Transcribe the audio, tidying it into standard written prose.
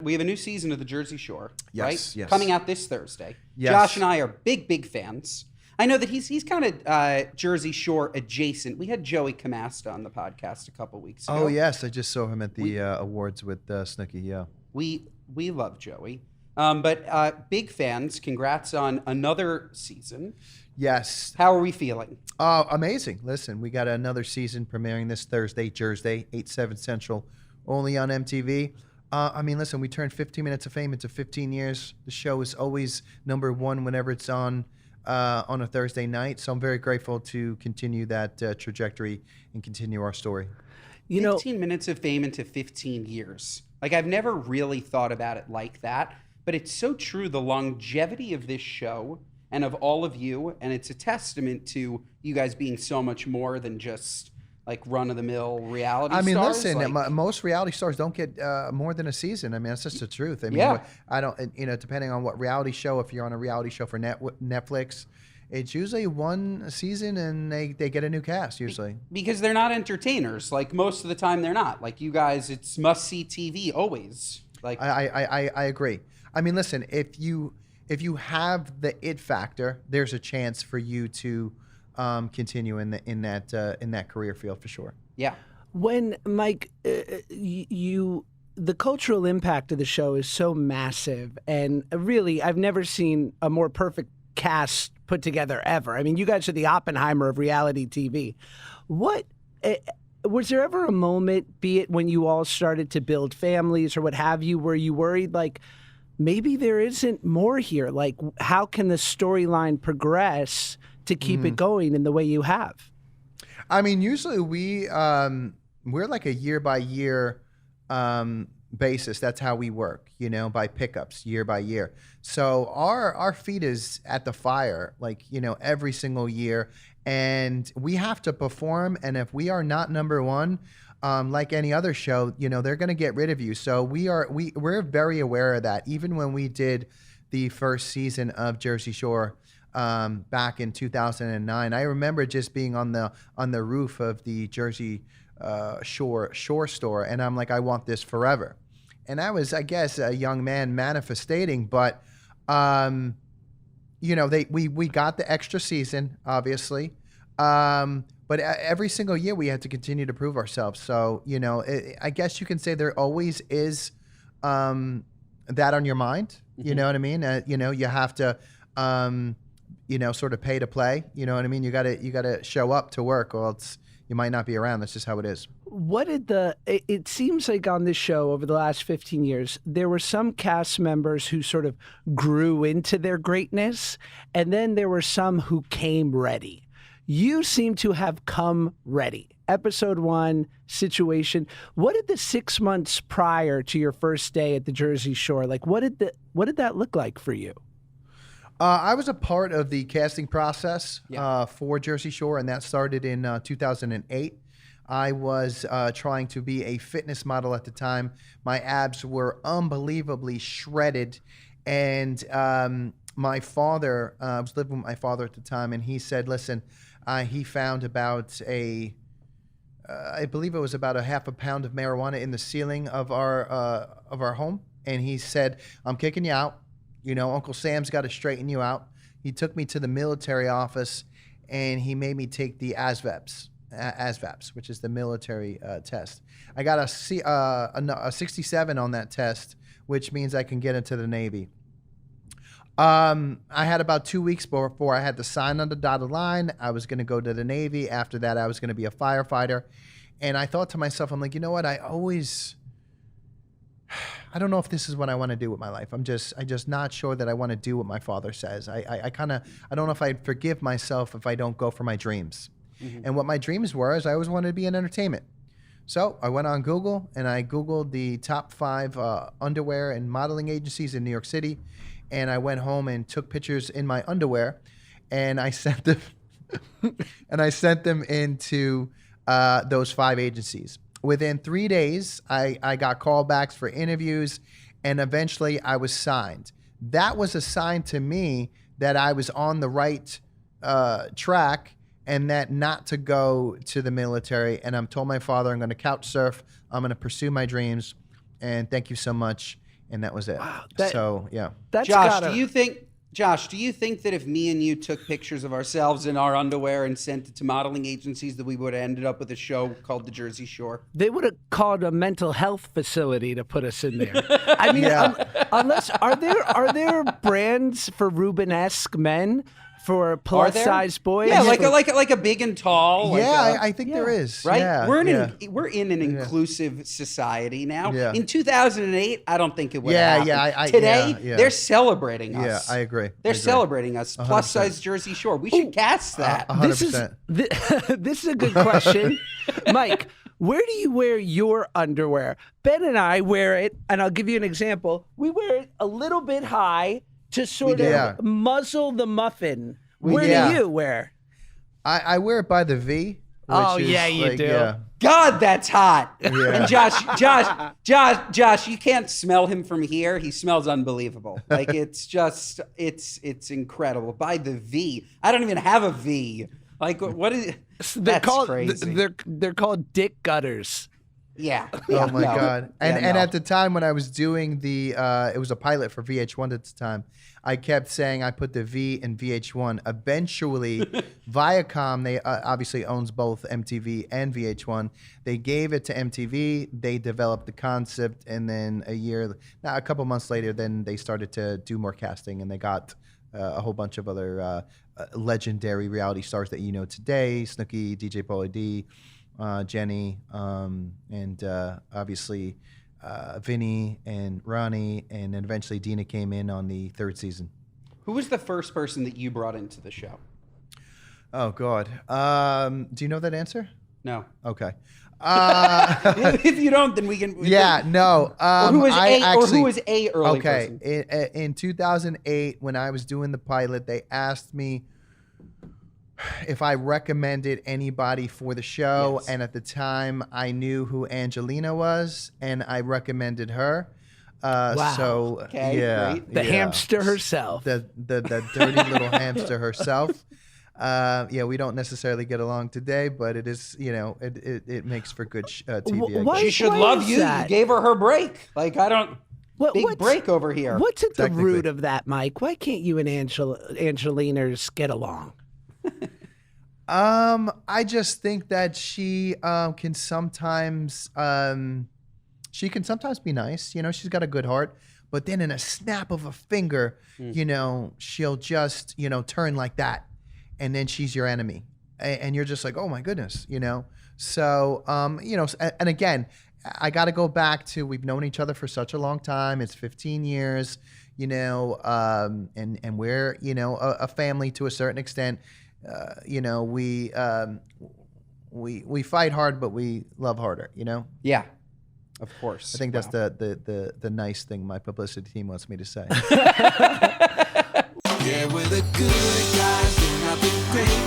We have a new season of the Jersey Shore, Yes, right? yes. Coming out this Thursday. Yes. Josh and I are big fans. I know that he's kind of Jersey Shore adjacent. We had Joey Camasta on the podcast a couple weeks ago. Oh, yes. I just saw him at the awards with Snooki, yeah. We love Joey. But big fans, congrats on another season. Yes. How are we feeling? Amazing. Listen, we got another season premiering this Thursday, 8/7 Central, only on MTV. Listen, we turned 15 Minutes of Fame into 15 years. The show is always number one whenever it's on a Thursday night. So I'm very grateful to continue that trajectory and continue our story. 15 Minutes of Fame into 15 years. Like, I've never really thought about it like that, but it's so true. The longevity of this show and of all of you, and it's a testament to you guys being so much more than just like run-of-the-mill reality stars. Listen, most reality stars don't get more than a season. That's just the truth. Yeah. I don't, depending on what reality show, if you're on a reality show for Netflix, it's usually one season and they get a new cast usually. Because they're not entertainers. Like, most of the time they're not. Like, you guys, it's must-see TV always. Like, I agree. Listen, if you have the it factor, there's a chance for you to continue in that career field for sure. Yeah. When Mike, the cultural impact of the show is so massive, and really, I've never seen a more perfect cast put together ever. You guys are the Oppenheimer of reality TV. What was there ever a moment, be it when you all started to build families or what have you, where you worried like maybe there isn't more here? Like, how can the storyline progress to keep it going in the way you have? Usually we're like a year by year basis. That's how we work, by pickups year by year. So our feet is at the fire, every single year, and we have to perform. And if we are not number one, like any other show, they're going to get rid of you. So we're very aware of that. Even when we did the first season of Jersey Shore back in 2009, I remember just being on the roof of the Jersey Shore store, and I'm like, I want this forever. And I was, I guess, a young man manifesting, but we got the extra season, obviously. But every single year we had to continue to prove ourselves. So, I guess you can say there always is that on your mind. You know what I mean? You have to, sort of pay to play. You know what I mean? You gotta show up to work, or else you might not be around. That's just how it is. It seems like on this show over the last 15 years, there were some cast members who sort of grew into their greatness, and then there were some who came ready. You seem to have come ready. Episode 1, situation. What did the 6 months prior to your first day at the Jersey Shore, like, what did that look like for you? I was a part of the casting process for Jersey Shore, and that started in 2008. I was trying to be a fitness model at the time. My abs were unbelievably shredded, and my father, I was living with my father at the time, and he said, listen, he found about I believe it was about a half a pound of marijuana in the ceiling of our home, and he said, I'm kicking you out. Uncle Sam's got to straighten you out. He took me to the military office, and he made me take the ASVABs, which is the military test. I got a 67 on that test, which means I can get into the Navy. I had about 2 weeks before I had to sign on the dotted line. I was going to go to the Navy. After that, I was going to be a firefighter. And I thought to myself, I'm like, you know what? I don't know if this is what I want to do with my life. I'm just not sure that I want to do what my father says. I don't know if I'd forgive myself if I don't go for my dreams. Mm-hmm. And what my dreams were is I always wanted to be in entertainment. So I went on Google and I Googled the top 5 underwear and modeling agencies in New York City. And I went home and took pictures in my underwear, and I sent them into those 5 agencies. Within 3 days, I got callbacks for interviews, and eventually I was signed. That was a sign to me that I was on the right track, and that not to go to the military. And I'm told my father I'm going to couch surf, I'm going to pursue my dreams, and thank you so much. and that was it. Wow, so yeah. That's Josh, do you think that if me and you took pictures of ourselves in our underwear and sent it to modeling agencies that we would have ended up with a show called The Jersey Shore? They would have called a mental health facility to put us in there. I mean, unless are there brands for Rubenesque men? For plus size boys, yeah, like a big and tall. I think there is. Right, yeah, we're in an inclusive society now. Yeah. In 2008, I don't think it would. Today, they're celebrating us. Yeah, I agree. They're celebrating us. 100%. Plus size Jersey Shore. We should cast that. 100%. This is a good question, Mike. Where do you wear your underwear? Ben and I wear it, and I'll give you an example. We wear it a little bit high to sort of muzzle the muffin. Where do you wear? I wear it by the V. You do. Yeah. God, that's hot. Yeah. And Josh, you can't smell him from here. He smells unbelievable. Like it's incredible. By the V. I don't even have a V. Like what is? That's crazy. They're called dick gutters. Yeah. Oh my God. And at the time when I was doing it was a pilot for VH1 at the time. I kept saying I put the V in VH1. Eventually, Viacom, they obviously owns both MTV and VH1. They gave it to MTV. They developed the concept, and then a couple months later, then they started to do more casting, and they got a whole bunch of other legendary reality stars that you know today: Snooki, DJ Pauly D. Jenny, and obviously Vinny and Ronnie, and then eventually Dina came in on the third season. Who was the first person that you brought into the show? Oh, God. Do you know that answer? No. Okay. If you don't, then we can. No. Or who was a early person? In 2008, when I was doing the pilot, they asked me if I recommended anybody for the show, and at the time I knew who Angelina was, and I recommended her. Wow. So great. The hamster herself. The dirty little hamster herself. We don't necessarily get along today, but it is, it makes for good TV. She should love you. You gave her break. Like big break over here. What's at the root of that, Mike? Why can't you and Angelinas get along? I just think that she can sometimes be nice. She's got a good heart, but then in a snap of a finger, she'll just turn like that, and then she's your enemy, and you're just like, oh my goodness, So and again, I got to go back to we've known each other for such a long time. It's 15 years, and we're a family to a certain extent. We fight hard, but we love harder. Yeah, of course. I think that's the nice thing my publicity team wants me to say. Yeah, we're the good guys, doing nothing great.